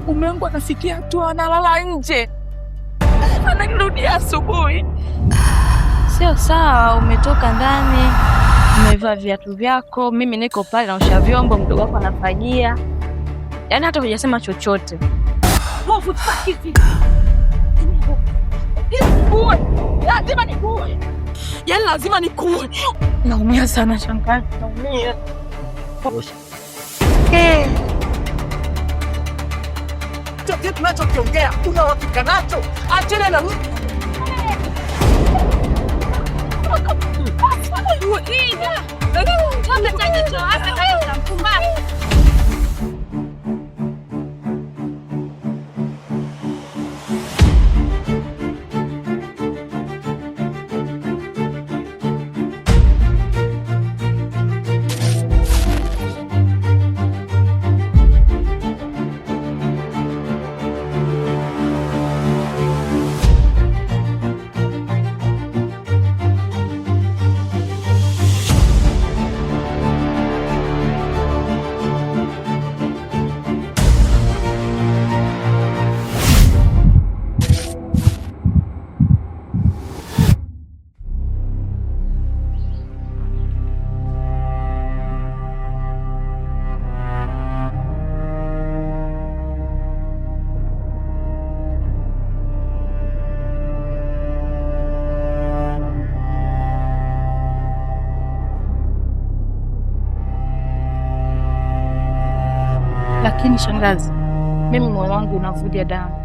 Mume wangu anafikia hatua analala nje, ananirudia asubuhi. Sio sawa, umetoka ndani, umevaa viatu vyako, mimi niko pale naosha vyombo, mdogo wako anafagia. Yaani hata hujasema chochote. Hofu tafiki. Lazima nikuue. Yaani lazima nikuue. Naumia sana shangazi, naumia. Chote tunachokiongea una uhakika nacho? Achana na mimi. Lakini shangazi, mimi moyo wangu unavuja damu.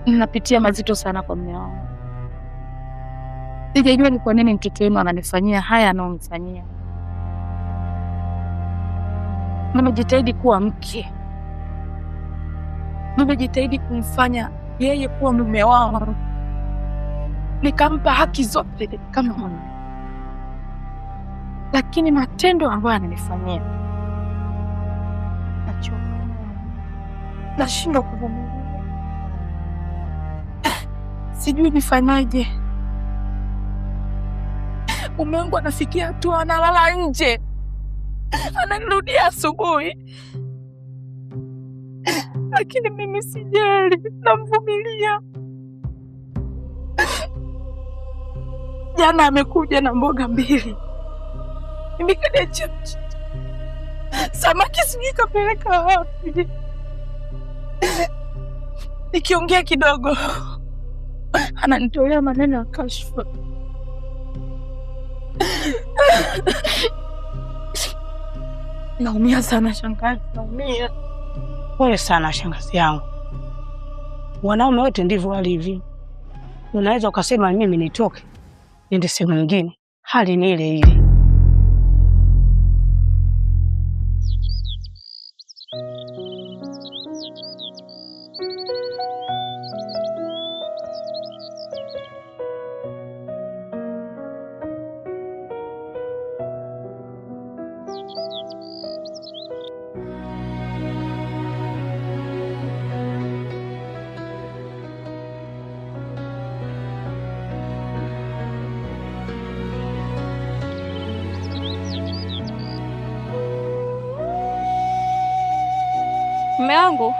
Ninapitia mazito sana kwa mume wangu. Sijajua ni kwa nini mtoto wenu ananifanyia haya anaonifanyia. Nimejitahidi kuwa mke. Nimejitahidi kumfanya yeye kuwa mume wangu. Nikampa haki zote kama mume. Lakini matendo ambayo ananifanyia, nachoka. Nashindwa kuvumilia. Sijui nifanyaje. Mume wangu anafikia hatua analala nje, ananirudia asubuhi. Lakini mimi sijali, namvumilia. Jana amekuja na mboga 2. Mimi kaniachia samaki, sijui kapeleka wapi. Nikiongea kidogo ananitolea maneno ya kashfa. Naumia sana shangazi, naumia. Pole sana shangazi yangu. Wanaume wote ndivyo walivyo. Unaweza ukasema mimi nitoke niende sehemu nyingine, hali ni ile ile. Mume wangu,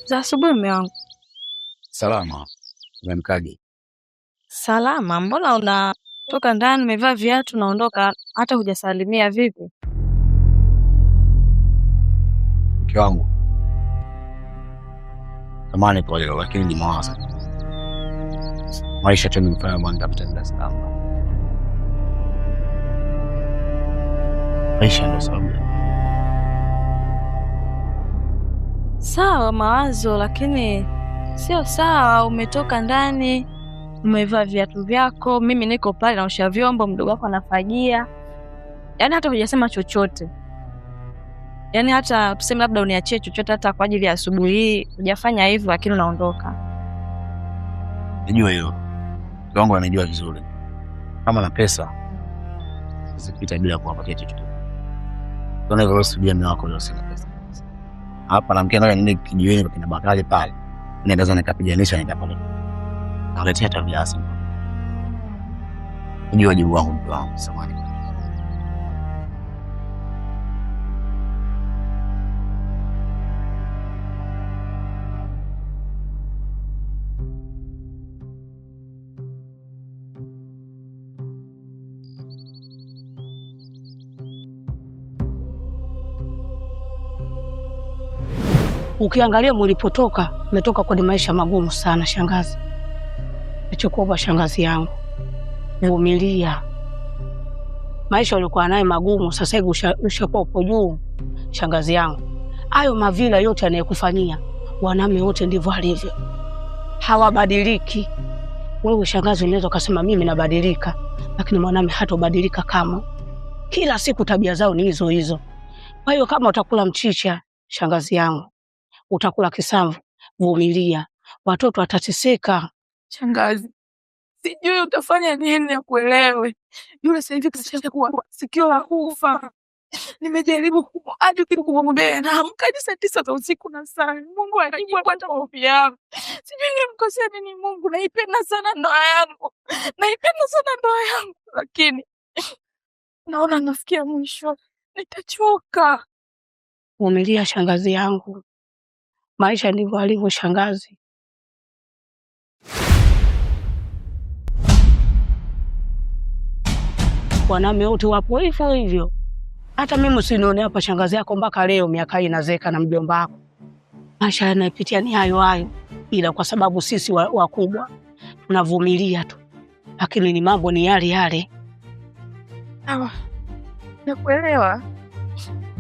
za asubuhi. Mume wangu, salama. Umemkaje? salama. Mbona unatoka ndani umevaa viatu naondoka hata hujasalimia? Vipi mke wangu? Samahani kwa leo, lakini ni mawazo. Maisha tu nimefanya mwanga mtenda sana. Maisha ndio sababu. sawa mawazo, lakini sio sawa. Umetoka ndani umevaa viatu vyako, mimi niko pale naosha vyombo, mdogo wako anafagia. Yaani hata hujasema chochote. Yaani hata tuseme labda uniachie chochote hata kwa ajili ya asubuhi hii, hujafanya hivyo, lakini unaondoka. Najua hiyo. Wangu anajua vizuri. Kama na pesa zipita bila kuwapatia chochote. Kuna hivyo usijue mimi wako leo sina pesa. Hapa na mke naye nini kijiweni kwa kina Bakari pale. Naweza nikapiganisha nikapale. Naletea tabia asi. Ndio wajibu wangu mtu wangu samani. Ukiangalia mlipotoka, umetoka kwenye maisha magumu sana shangazi. Nachokuomba shangazi yangu, vumilia. Maisha ulikuwa naye magumu, sasa hivi ushakuwa upo juu shangazi yangu. Hayo mavila yote anayekufanyia, wanaume wote ndivyo alivyo. Hawabadiliki. Wewe shangazi unaweza kusema mimi nabadilika, lakini mwanaume hatobadilika kama. Kila siku tabia zao ni hizo hizo. Kwa hiyo kama utakula mchicha shangazi yangu, utakula kisamvu, vumilia. Watoto watateseka. Shangazi, sijui utafanya nini ya kuelewe. Yule sasa hivi kashakuwa sikio la kufa. Nimejaribu hadi kumwombea na amkaje saa 9 za usiku na saa. Mungu anajibu hata maombi yangu. Sijui nimkosea nini Mungu. Naipenda sana ndoa yangu. Naipenda sana ndoa yangu, lakini naona nafikia mwisho. Nitachoka. Vumilia shangazi yangu. Maisha ndivyo alivyo shangazi. Wanaume wote wapo hivyo hivyo. Hata mimi usinione hapa shangazi yako mpaka leo miaka hii nazeka na mjomba wako. Maisha yanapitia ni hayo hayo, ila kwa sababu sisi wakubwa tunavumilia tu. Lakini ni mambo ni yale yale. Sawa. Nakuelewa.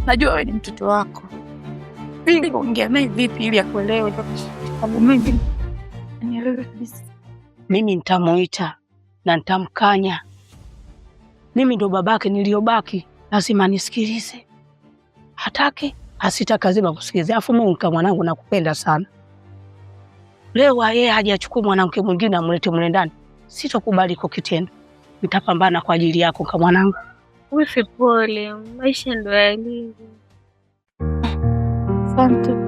Najua wewe ni mtoto wako. Mimi ongea naye vipi ili akuelewe? Kama mimi anielewe kabisa. Mimi nitamuita na nitamkanya. Mimi ndo babake niliyobaki, lazima nisikilize. Hataki, asitaka lazima kusikilize. Afu mimi kama mwanangu nakupenda sana. Leo yeye hajachukua mwanamke mwingine amlete mle ndani. Sitokubali kwa kitendo. Nitapambana kwa ajili yako kama mwanangu. Wewe pole, maisha ndo yalivyo. Asante.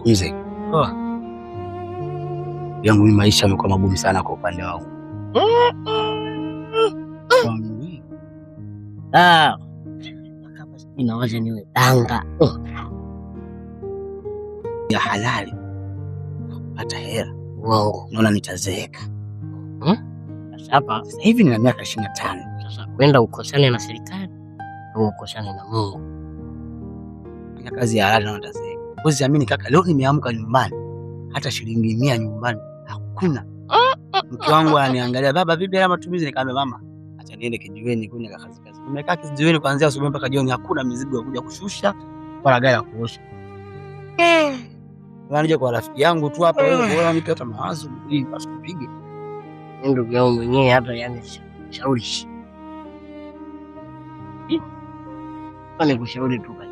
Mzee. Yangu mimi maisha yamekuwa magumu sana kwa upande wangu. Kama inawaza niwe danga. Ya halali. Hata hela. Wow. Naona nitazeeka. Sasa hivi nina miaka 25. Sasa kwenda ukosane na serikali au ukosane na Mungu. Fanya kazi ya halali na nitazeeka. Usiamini kaka, leo nimeamka nyumbani hata shilingi 100 nyumbani hakuna. Mke wangu ananiangalia, baba vipi hela matumizi? Nikamwambia mama, acha niende kijiweni kuni kazi. Nimekaa kijiweni kuanzia asubuhi mpaka jioni, hakuna mizigo ya kuja kushusha wala gari ya kuosha. Wanija kwa rafiki yangu tu hapa, wewe bora nipe hata mawazo ili basi tupige. Ndugu yangu mwenyewe hata yani shauri. Bali kushauri tu basi.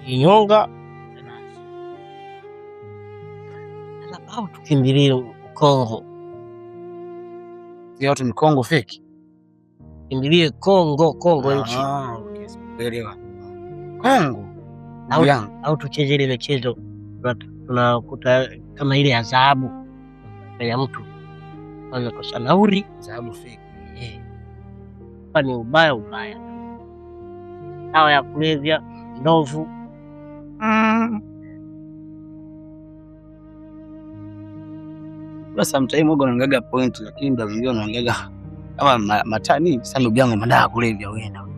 Kujinyonga au tukimbilie Kongo. Sio watu ni Kongo fake. Kimbilie Kongo nchi. Okay, sielewa. Kongo. Au tucheze ile michezo tunakuta kama ile ya dhahabu ya mtu. Anakosa nauri, dhahabu fake. Ni ubaya. Dawa ya kulevya, ndovu. Basi sometimes ugo unaangaga point, lakini ndio vile unaangaga kama matani. Sasa ndugu yangu madaa kulevya wewe na wewe.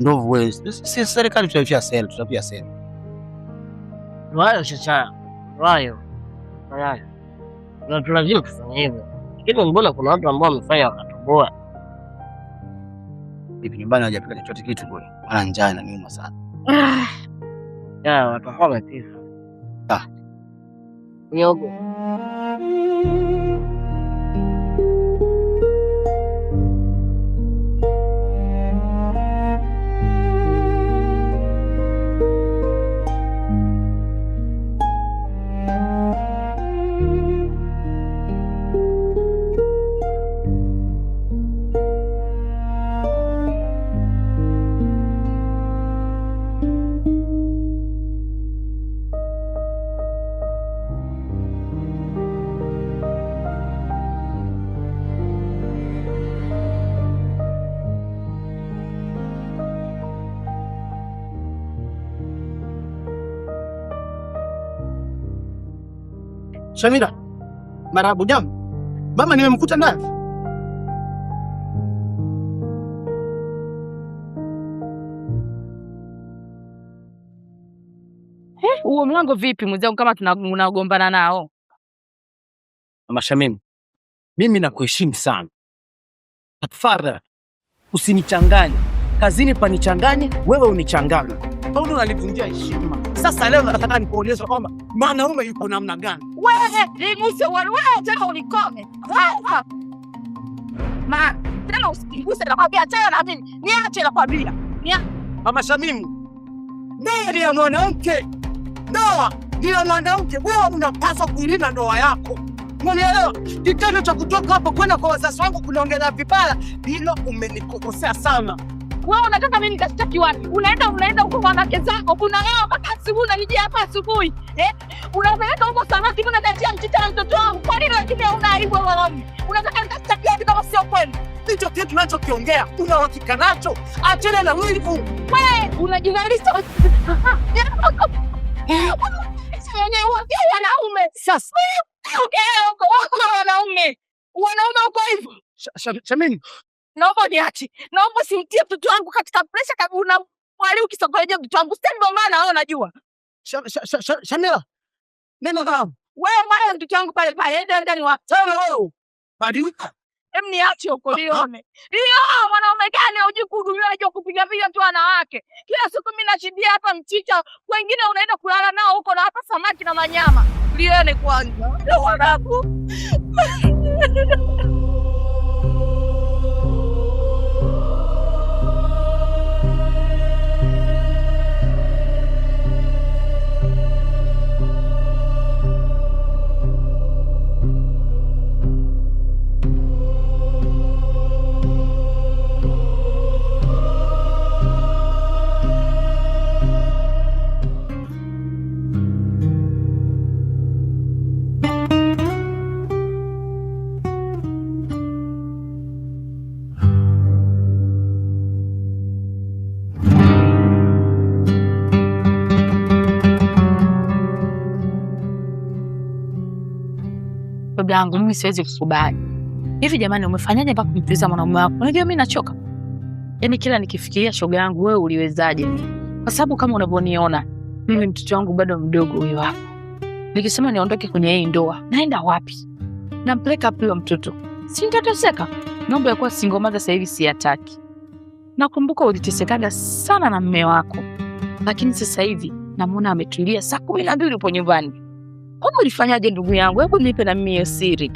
Ndovu wewe. Sisi serikali tutapia sela. Wayo sasa. Wayo. Na tulazima kufanya hivyo. Lakini mbona kuna watu ambao wamefanya wakatoboa? Bibi nyumbani hajapika chochote kitu kule. Wana njaa na nyuma sana. Ya watu hao wamepika. Nyogo. Shamira, marabu jamu. Mama nimemkuta ndani. Huo mlango vipi mwenzangu kama tunagombana nao? Mama Shamim, mimi nakuheshimu sana. Tafadhali usinichanganye. Kazini panichanganye, wewe unichanganye. Mbona unalivunjia heshima? Sasa leo nataka nikuonyeshe kwamba mwanaume yuko namna gani. Wewe, nimuse wewe tena unikome. Tena usiguse na kwambia tena na mimi. Niache na kwambia. Mama Shamim, ndani ya mwanamke. Ndoa ndio mwanamke, wewe unapaswa kuilinda ndoa yako. Unielewa? Kitendo cha kutoka hapo kwenda kwa wazazi wangu kunaongea vibaya, hilo umenikosea sana. Wewe unataka mimi nikashtaki wapi? Unaenda huko kwa wake zako, kuna leo mpaka asubuhi unanijia hapa asubuhi. Unapeleka huko samaki mbona ndatia mtita mtoto wangu. Kwa nini lakini hauna aibu wewe? Unataka nikashtaki wapi kama sio kweli? Hicho kitu tunachokiongea una uhakika nacho? Achana na mwili huu. Wewe unajidhalilisha. Wanaume sasa. Wanaume uko hivyo. Shamim, naomba niache. Naomba simtie mtoto wangu katika presha kabla unamwali ukisogelea mtoto wangu. Sasa ndio maana wewe unajua. Shamila. Neno gani? Wewe mwana mtoto wangu pale nenda ni wapi? Wewe. Badilika. Niache huko lione. Mwanaume gani hujui kuhudumia unajua kupiga piga tu wanawake. Kila siku mimi nashindia hapa mchicha, wengine unaenda kulala nao huko na hapa samaki na manyama. Lione kwanza. Ndio wanangu. Yangu mimi siwezi kukubali. Hivi jamani, umefanyaje mpaka kumtuliza mwanaume wako? Unajua mimi nachoka. Yaani kila nikifikiria shoga yangu wewe uliwezaje? Kwa sababu kama unavyoniona, mimi mtoto wangu bado mdogo huyo hapo. Nikisema niondoke kwenye hii ndoa, naenda wapi? Nampeleka wapi mtoto? Si nitateseka. Mambo ya kuwa single mother sasa hivi siyataki. Nakumbuka ulitesekaga sana na mume wako. Lakini sasa hivi namuona ametulia saa 12 upo nyumbani. Wewe ulifanyaje ndugu yangu? Hebu nipe na mimi hiyo siri.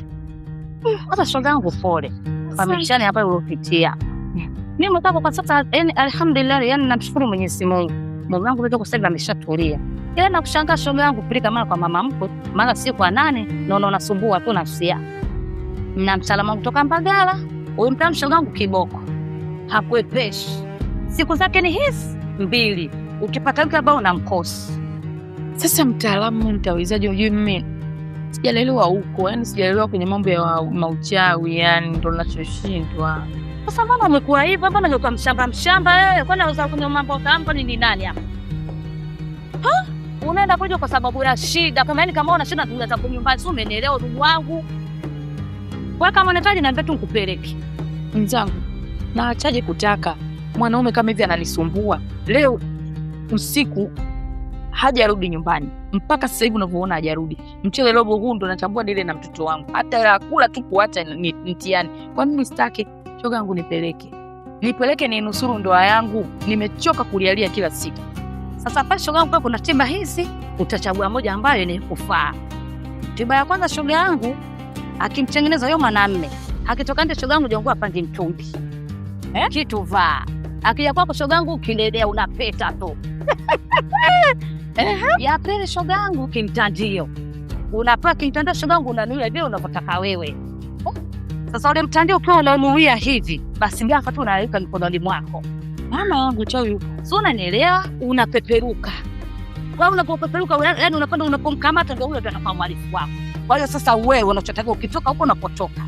Hata shoga yangu pole. Pamishane hapa ulopitia. Mimi mtaka kwa sasa alhamdulillah, yani namshukuru Mwenyezi Mungu. Mume wangu leo kwa sasa ameshatulia. Ila nakushangaa shoga yangu pilika mara kwa mama mko, mara si kwa nani, naona unasumbua tu nafsi yako. Na msalama kutoka Mbagala, huyu mtamu shoga yangu kiboko. Hakuepeshi. Siku zake ni hizi 2. Ukipata mke ambao unamkosi. Sasa mtaalamu nitawezaje ujue mimi sijalelewa huko, yani sijalelewa kwenye mambo ya mauchawi, yani ndo ninachoshindwa. Sasa mbona umekuwa hivyo? Mbona unakuwa mshamba wewe? Kwani unaweza kwenye mambo kama ni nani hapa? Unaenda kuja kwa sababu ya shida. Kama yani kama una shida tunaweza kunyumbani, sio umenielewa ndugu wangu? Wewe kama unahitaji niambie tu nikupeleke. Mzangu, na achaje kutaka mwanaume kama hivi ananisumbua. Leo usiku hajarudi nyumbani. Mpaka sasa hivi unavyoona hajarudi. Mchele robo huu ndo natambua nile na mtoto wangu. Hata ya kula tu kuacha ni mtihani. Kwa nini sitaki shoga yangu nipeleke? Nipeleke ni nusuru ndoa yangu. Nimechoka kulialia kila siku. Sasa pale shoga yangu kuna tiba hizi, utachagua moja ambayo ni kufaa. Tiba ya kwanza shoga yangu akimtengeneza yeye mwanamume. Akitoka nje shoga yangu jongo apande mtumbi. Kitu vaa. Akija kwako shoga yangu kilelea unapeta tu. Ya pili shoga yangu kimtandio. Unapaka kimtandio shoga yangu unanuia vile unavyotaka wewe. Sasa ule mtandio ukiwa unanuia hivi, basi ngafa tu unaweka mikononi mwako. Mama yangu chawi yupo. Sio unanielewa? Unapeperuka. Wewe unapopeperuka yani unapanda unapomkamata ndio huyo atakuwa mwalifu wako. Kwa hiyo sasa wewe unachotakiwa ukitoka huko unapotoka.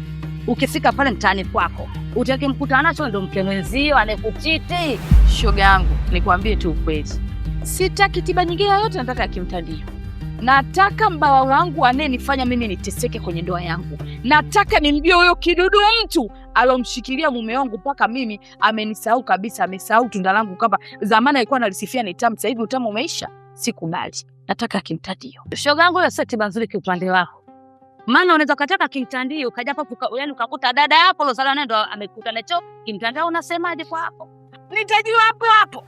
Ukifika pale mtaani kwako, utake mkutana nacho ndio mke mwenzio anayekuchiti. Shoga yangu, nikwambie tu ukweli. Sitaki tiba nyingine yoyote, nataka kimtandio. Nataka mbawa wangu anayenifanya mimi niteseke kwenye ndoa yangu. Nataka nimjue huyo kidudu mtu alomshikilia mume wangu mpaka mimi amenisahau kabisa, amesahau tunda langu kwamba zamani alikuwa analisifia ni tamu, sasa hivi utamu umeisha. Sikubali. Nataka kimtandio. Shoga yangu, hiyo sio tiba nzuri kwa upande wako. Maana unaweza kutaka kimtandio ukaja hapo yani ukakuta dada yako lozala naye ndo amekuta nacho kimtandio, unasemaje kwa hapo? Nitajua hapo hapo.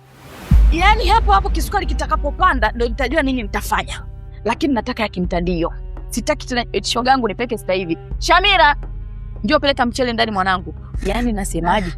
Yaani hapo hapo kisukari kitakapopanda ndio nitajua nini nitafanya. Lakini nataka ya kimtandio. Sitaki tena shoga yangu nipeke sasa hivi. Shamira, njoo peleka mchele ndani mwanangu. Yaani nasemaje?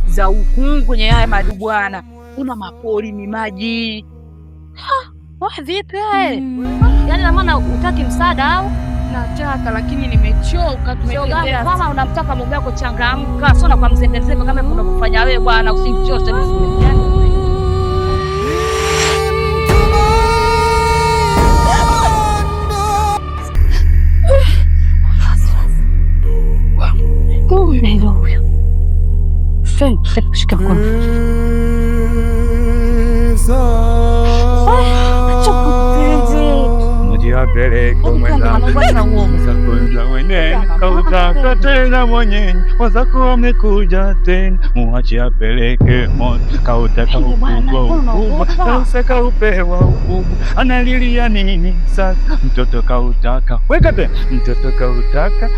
Za huku kwenye haya madubwana kuna mapori mimaji. Wewe vipi wewe? Yaani na maana utaki msaada au? Nataka lakini nimechoka. Tumetembea. Kama unamtaka mume wako changamka, sio na kwa mzembezembe kama unavyofanya wewe bwana, usimchote mimi. Shika mkono. Mujapeleke kautaka tena mwenyewe wazako wamekuja tena, muache apeleke moto kautaka ukubwa kausaka upewa ukubwa, analilia nini sasa? Mtoto kautaka weka tena, mtoto kautaka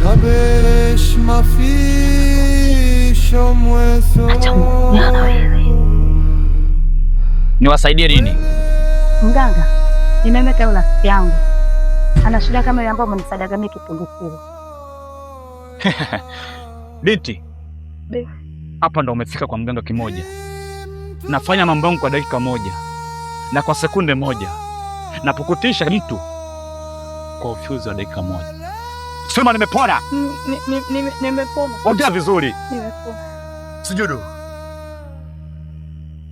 Nabesh mafisho mweso. Acha mwana wewe. Niwasaidie nini? Mganga, nimemeta yule rafiki yangu. Ana shida kama ile ambayo mnisadaka mimi kipungukulu. Binti. Hapa ndo umefika kwa mganga kimoja. Nafanya mambo yangu kwa dakika moja na kwa sekunde moja. Napukutisha mtu kwa ufuzi wa dakika moja. Sema nimepona. Nimepona. Ongea vizuri. Nimepona. Sujudu.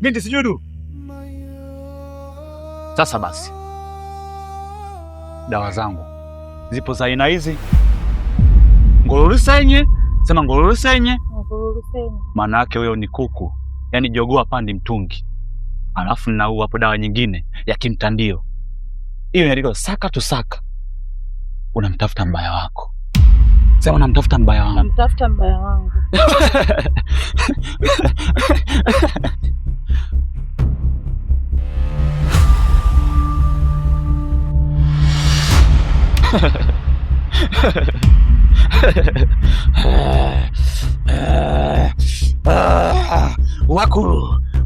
Binti sujudu. Sasa basi. Dawa zangu zipo za aina hizi. Ngololusenye, sema ngololusenye. Ngololusenye. Maana yake wewe ni kuku. Yaani jogoo hapandi mtungi. Alafu na hapo dawa nyingine ya kimtandio. Hiyo inaitwa saka tu saka. Unamtafuta mbaya wako. Sema unamtafuta mbaya wangu. Namtafuta mbaya wangu.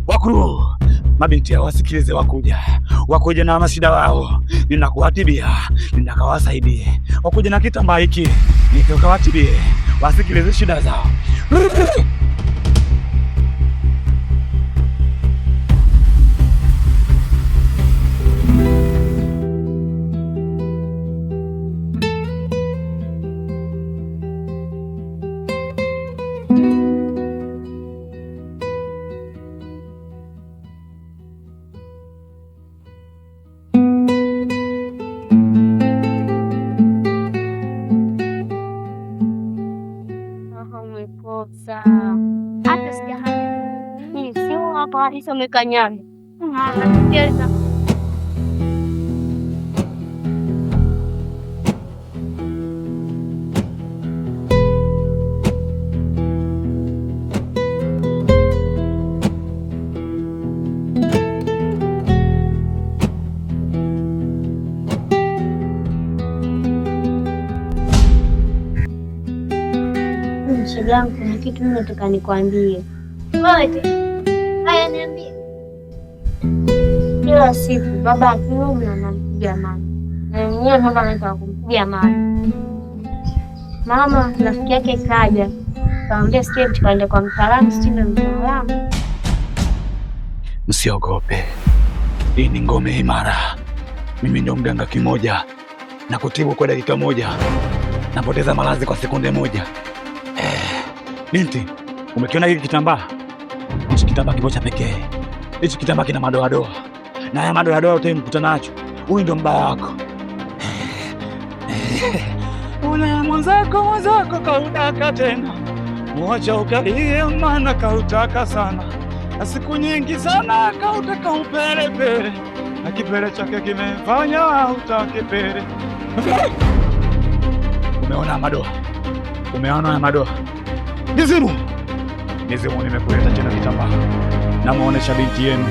Wakuru, mabinti hao wasikilize, wakuja na mashida wao, ninakuwatibia, ninakawasaidie. Wakuja na kitambaa hiki, nikawatibie, wasikilize shida zao. Hata sijahani sio hapa kabisa, umekanyana. Shogangu, kuna kitu mimi nataka nikwambie. Wewe haya, niambie. Kila siku baba akiumwa anampiga mama. Na yeye mama anataka kumpiga mama. Mama rafiki yake kaja. Kaambia sikia tukaende kwa mtaalamu, sio mtaalamu. Msiogope. Hii ni ngome imara. Mimi ndio mganga kimoja na kutibu kwa dakika moja. Napoteza malazi kwa sekunde moja. Binti, umekiona hiki kitambaa? Hichi kitambaa kimoja pekee. Hichi kitambaa kina madoadoa. Na haya madoadoa utamkuta nacho. Huyu ndio mbaya wako. Ule mwenzako kautaka tena. Mwacha ukalie maana kautaka sana. Na siku nyingi sana kautaka upelepele. Na kipele chake kimefanya utake pele. Umeona madoa? Umeona madoa? Nizimu! Nizimu, nimekuleta tena kitambaa. Namuonesha binti yenu.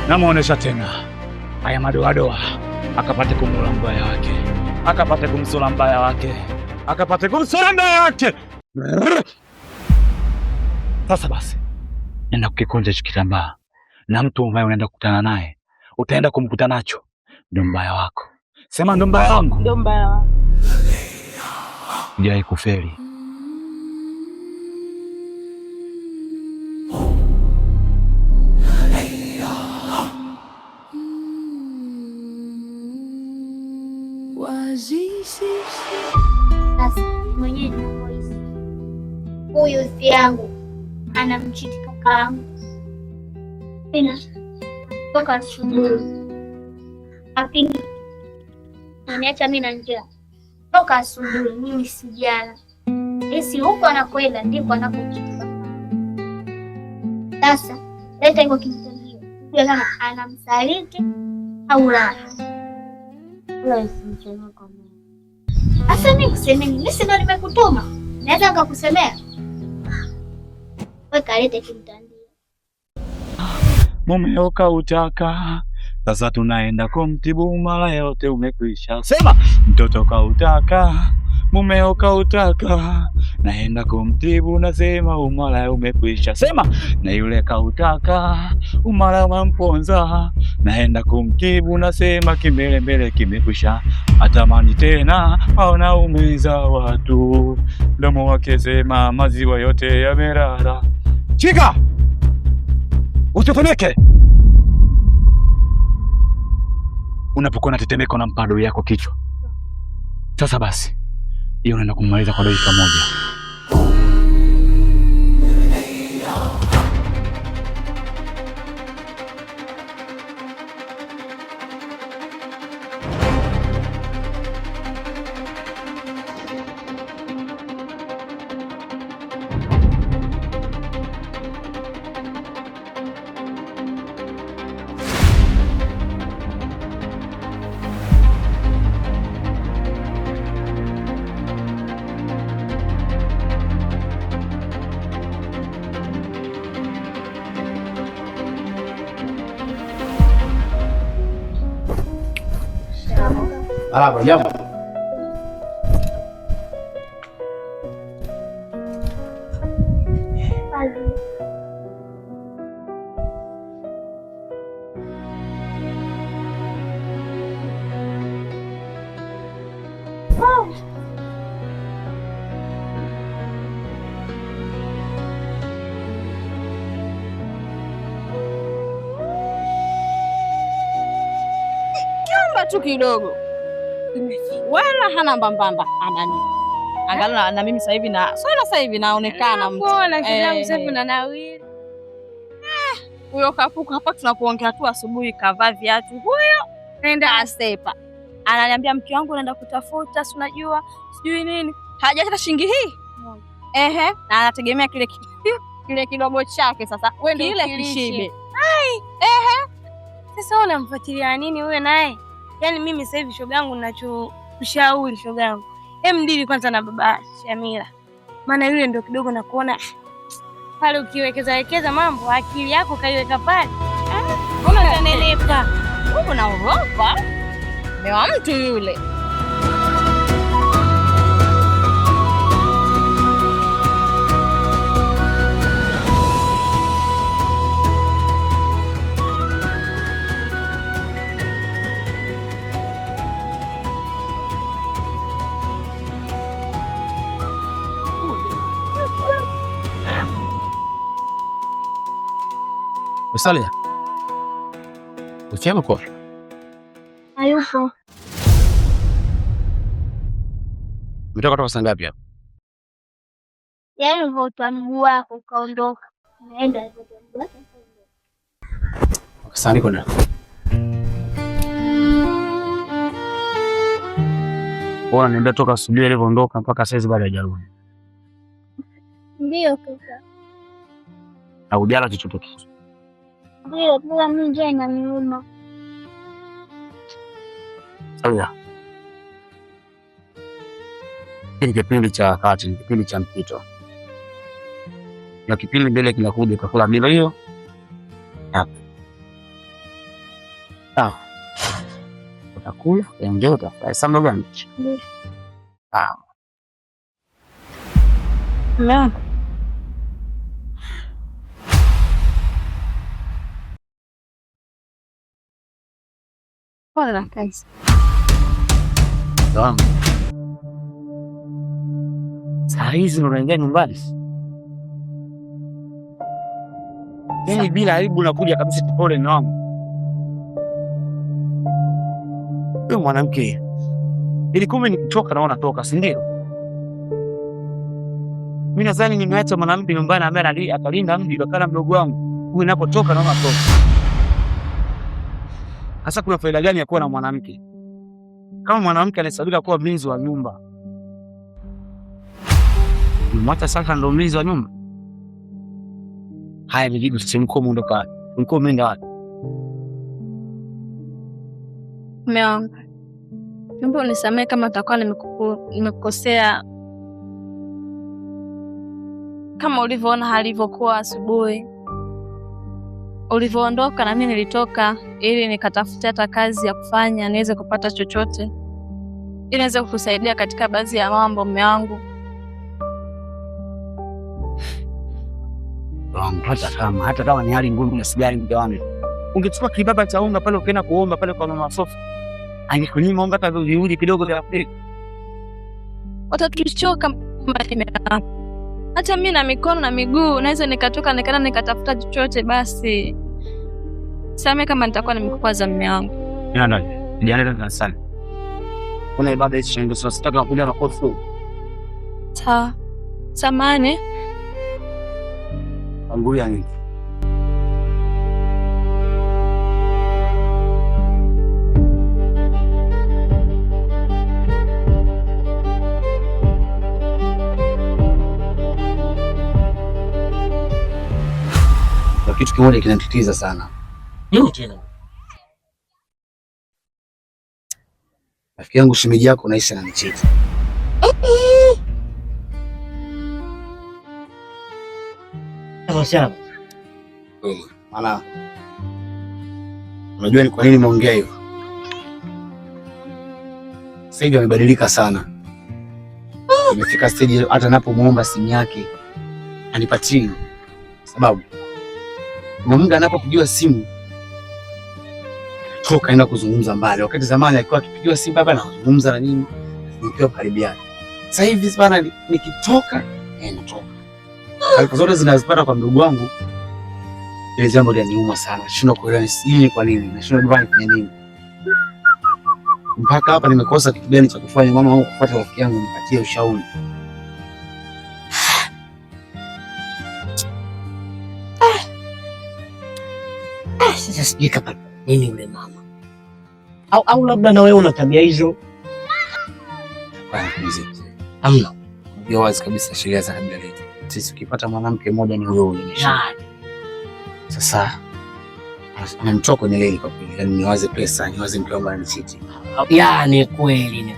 Namuonesha tena. Haya madoadoa. Akapate kumula mbaya wake. Akapate kumsula mbaya wake. Akapate kumsula mbaya wake. Sasa basi. Nenda kukikunja hicho kitambaa. Na mtu ambaye unaenda kukutana naye, utaenda kumkuta nacho. Ndio mbaya wako. Sema ndio mbaya wangu. Ndio mbaya wangu. Hujai kufeli. Sasa mwenyewe ninapoishi, huyu si yangu anamchiti kakaangu. Tena toka asubuhi apingi niacha mimi na njaa. Toka asubuhi mimi sijala. Esi huko anakwenda ndipo anapochiti kakaangu. Sasa leta hiko kimtandao. Sio kama anamsaliti au la. Asa mimi kuseme nini? Sisi ndo nimekutuma. Naweza nikakusemea. Wewe kalete kimtandio. Mumeo kautaka. Sasa tunaenda kumtibu mara yote umekwisha. Sema mtoto kautaka. Mumeo kautaka. Naenda kumtibu nasema umara umekwisha. Sema na yule kautaka. Umara umemponza. Naenda kumtibu nasema kimbele mbele kimekwisha. Atamani tena aona umeza watu. Domo wake sema maziwa yote yamerara. Chika! Usifunike! Unapokuwa na tetemeko na mpado yako kichwa. Sasa basi, hiyo unaenda kumaliza kwa dakika moja. Jambo. Kiamba tu kidogo. Wala hana mbambamba anani. Angalau na mimi sasa hivi sasa hivi naonekana mtu. Mbona kidamu sasa hivi na nawili. Huyo kapuka hapa tunapoongea tu asubuhi kavaa viatu. Huyo nenda asepa. Ananiambia mke wangu naenda kutafuta, si unajua, sijui nini. Hajataka shilingi hii. Na anategemea kile kidogo chake sasa. Wewe ndio kile kishibe. Sasa unamfuatilia nini wewe naye? Yaani mimi sasa hivi shogangu ninachokushauri shogangu. Mdili kwanza na baba Shamila. Maana yule ndio kidogo na kuona pale ukiwekeza mambo akili yako kaiweka pale. Unanenepa. Wewe unaogopa? Mewa mtu yule. Salia. Usiamo kwa. Hayupo. Umetoka kutoka saa ngapi hapa? Yaani ulivyotoa mguu wako ukaondoka. Naenda Sasa niko na. Bora nienda toka asubuhi alivyoondoka mpaka sasa bado hajarudi. Ndio kaka. Na ujala chochote kitu. Ndio, bila mimi njaa inaniuma. Salia. Ni kipindi cha wakati, ni kipindi cha mpito. Na kipindi mbele kinakuja kakula bila hiyo. Hapa. Sawa. Utakula, ndio utafanya sana gani? Ndio. Mama. Pole na kazi. Sawa. Saa hizi unaingia nyumbani. Yaani bila aibu nakuja kabisa pole na wangu. Wewe mwanamke. Ili kumbe nikitoka naona toka, si ndio? Mimi nadhani nimeacha mwanamke nyumbani ambaye atalinda mji kwa mdogo wangu. Huyu ninapotoka naona toka. Hasa kuna faida gani ya kuwa na mwanamke? Kama mwanamke anahesabika kuwa mlinzi wa nyumba. Mwacha sasa ndo mlinzi wa nyumba. Haya nijibu simko muondoka. Mko menda wapi? Mume wangu. Naomba unisamehe kama nitakuwa nimekukosea. Kama ulivyoona hali ilivyokuwa asubuhi. Ulivyoondoka na mimi nilitoka ili nikatafuta hata kazi ya kufanya niweze kupata chochote. Ili niweze kukusaidia katika baadhi ya mambo mume wangu. Hata kama ni hali ngumu na sijali mke wangu. Ungechukua kibaba cha unga pale ukaenda kuomba pale kwa mama Sofa. Angekunyima unga hata viuli kidogo vya Afrika. Watatuchoka mbali. Hata mimi na mikono na miguu naweza nikatoka nikatafuta chochote basi. Same kama nitakuwa nimekukwaza mume wangu. Ndio. Jana sana. Kuna ibada hizi ndio sasa sitaka kuja na kofu. Sawa. Samahani. Angu yangu. Kitu kimoja kinanitatiza sana. Nini tena? Rafiki yangu shemeji yako naisha ananichiti. Sawa. Maana unajua ni kwa nini nimeongea hivyo? Sasa hivi amebadilika sana. Imefika stage hata napomuomba simu yake anipatie. Sababu muda anapopigiwa simu toka aenda kuzungumza mbali. Wakati zamani alikuwa akipigiwa simu hapa na kuzungumza na nini? Nikiwa karibu yake. Sasa hivi bana nikitoka natoka. Alipo zote zinazipata kwa mdogo wangu. Ile jambo linaniuma sana. Shindwa kuelewa ni kwa nini. Nashindwa kufanya nini. Mpaka hapa nimekosa kitu gani cha kufanya mama wangu kufuata rafiki yangu nipatie ushauri. Sasa sijui kama nini yule mama. Au labda na wewe una tabia hizo. Bwana mzee. Amna. Ndio wazi kabisa sheria za kabila letu. Sisi ukipata mwanamke mmoja ni wewe ulinisha. Sasa anamtoa kwenye leli kwa kweli. Yaani niwaze pesa, niwaze mke wangu ananichiti. Ya ni kweli.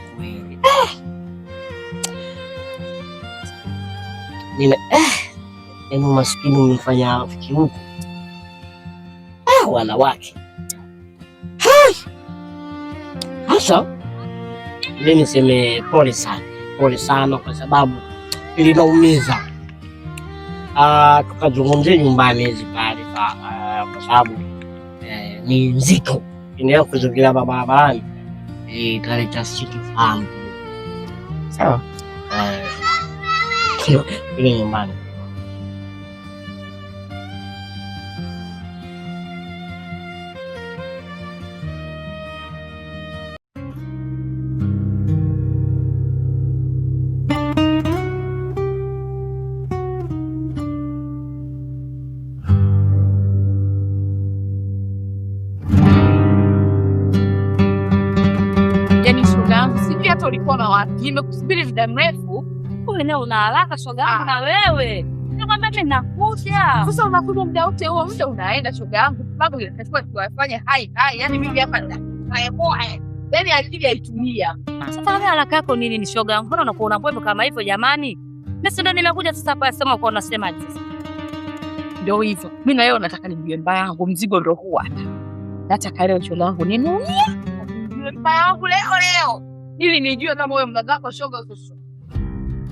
Nina maskini umefanya rafiki huko. Wanawake. Hasa mimi niseme pole sana kwa sababu ilinaumiza. Tukazungumzia nyumbani hizi taarifa kwa sababu ni nzito. Endelea kuzungulia barabarani italeta sitofahamu. Sawa. Ile nyumbani. Sasa ulikuwa na wapi? Nimekusubiri muda mrefu. Wewe leo una haraka shoga yangu na wewe. Nikwambia mimi nakuja. Sasa unakuja muda wote huo, muda unaenda shoga yangu. Sababu inatakiwa tuwafanye hai. Yaani mimi hapa naepoa. Yaani akili haitumia. Sasa wewe haraka yako nini ni shoga yangu? Mbona unakuwa unapombe kama hivyo jamani? Mimi ndio nimekuja sasa hapa sema kwa unasemaje sasa? Ndio hivyo. Mimi na leo nataka nijue mbaya yangu, mzigo ndio huu hapa. Nataka leo shoga yangu ninuia. Nijue mbaya yangu leo. Ili nijue kama wewe mnadhako shoga ususu.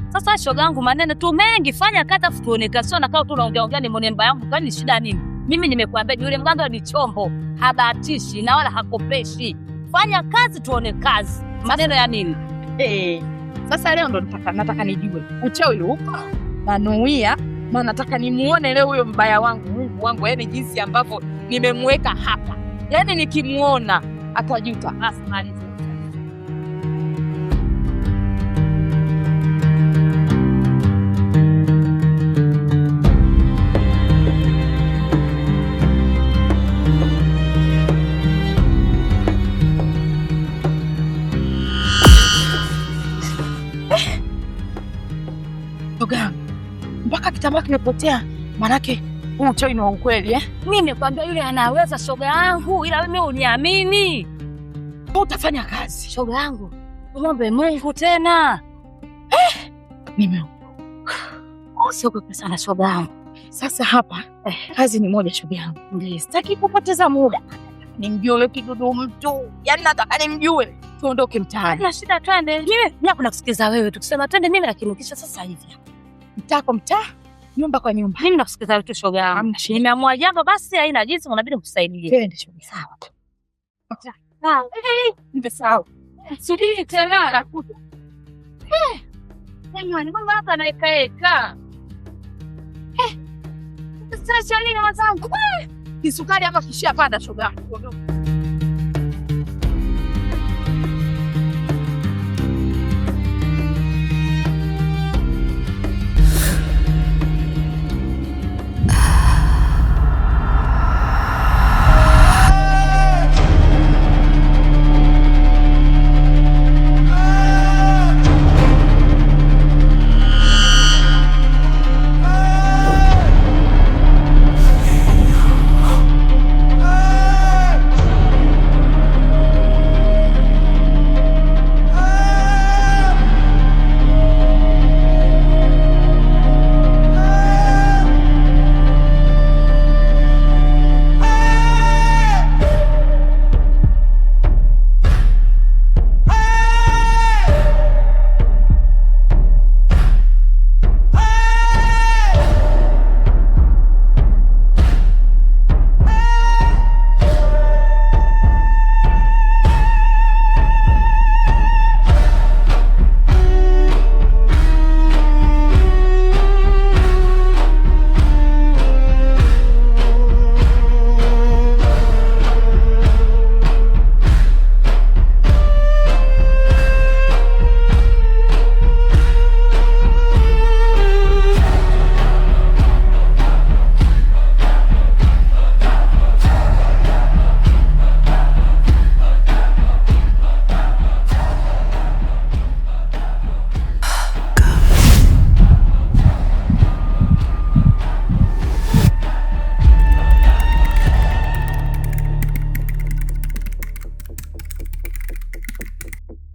Sasa shoga yangu maneno tu mengi, fanya kata futuoneka sio na kao tu unaongea ni mnemba yangu kwani shida nini? Mimi nimekuambia yule mganga ni chombo, habatishi na wala hakopeshi. Fanya kazi tuone kazi. Maneno ya nini? Sasa leo ndo nataka nijue. Uchawi uko? Nanuia, maana nataka nimuone leo huyo mbaya wangu, Mungu wangu, yani jinsi ambavyo nimemweka hapa. Yaani nikimuona atajuta. Asimalize. Mpaka kitambaa kimepotea. Manake huu uchawi ni wa ukweli Mimi nimekwambia yule anaweza shoga yangu, ila wewe uniamini. Utafanya kazi. Shoga yangu. Muombe Mungu tena. Usiogope sana shoga yangu. Sasa hapa kazi ni moja shoga yangu. Ndiyo. Sitaki kupoteza muda. Nimjue yule kidudu mtu. Yaani nataka nimjue. Tuondoke mtaani. Na shida twende. Mimi hapa nakusikiza wewe. Tukisema twende mimi nakinukisha sasa hivi. Mtaa kwa mtaa, nyumba kwa nyumba. Mimi nakusikiza wewe tu shoga yangu. Nimeamua jambo basi haina jinsi unabidi kukusaidia. Twende shoga. Sawa. Sawa. Nimesahau. Subiri tena nakuja. Jamani, mbona hata naikaeka? Sasa nini wazangu? Kisukari hapa kishia panda shoga yangu.